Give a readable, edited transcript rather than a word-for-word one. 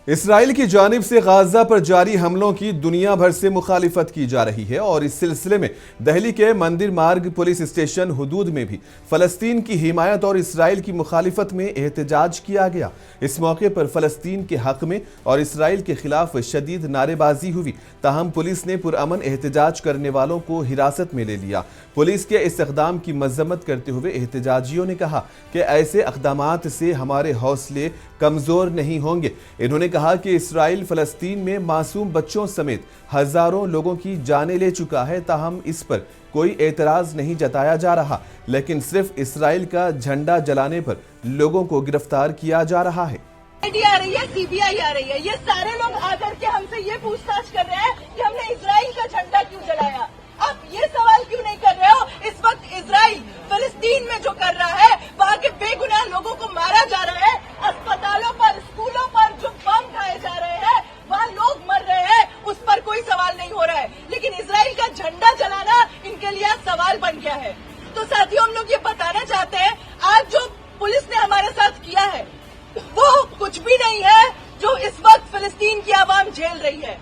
اسرائیل کی جانب سے غزہ پر جاری حملوں کی دنیا بھر سے مخالفت کی جا رہی ہے اور اس سلسلے میں دہلی کے مندر مارگ پولیس اسٹیشن حدود میں بھی فلسطین کی حمایت اور اسرائیل کی مخالفت میں احتجاج کیا گیا۔ اس موقع پر فلسطین کے حق میں اور اسرائیل کے خلاف شدید نعرے بازی ہوئی، تاہم پولیس نے پرامن احتجاج کرنے والوں کو حراست میں لے لیا۔ پولیس کے اس اقدام کی مذمت کرتے ہوئے احتجاجیوں نے کہا کہ ایسے اقدامات سے ہمارے حوصلے کمزور نہیں ہوں گے۔ انہوں نے کہا کہ اسرائیل فلسطین میں معصوم بچوں سمیت ہزاروں لوگوں کی جانیں لے چکا ہے، تاہم اس پر کوئی اعتراض نہیں جتایا جا رہا، لیکن صرف اسرائیل کا جھنڈا جلانے پر لوگوں کو گرفتار کیا جا رہا ہے۔ آ رہی ہے، سی بی آئی آ رہی ہے، یہ سارے لوگ آ کر کے ہم سے یہ پوچھ تاچھ کر رہے ہیں کہ ہم نے اسرائیل کا جھنڈا کیوں جلایا۔ آپ یہ سوال کیوں نہیں کر رہے ہو؟ اس وقت اسرائیل فلسطین میں جو کر رہا ہے، وہاں کے بے گناہ لوگوں کو مارا جا رہا ہے، اسپتالوں پر، اسکولوں پر جو بم کھائے جا رہے ہیں، وہاں لوگ مر رہے ہیں، اس پر کوئی سوال نہیں ہو رہا ہے، لیکن اسرائیل کا جھنڈا جلانا ان کے لیے سوال بن گیا ہے۔ تو ساتھیوں، ہم لوگ یہ بتانا چاہتے ہیں، آج جو پولیس نے ہمارے ساتھ کیا ہے وہ کچھ بھی نہیں ہے جو اس وقت فلسطین کی عوام جھیل رہی ہے۔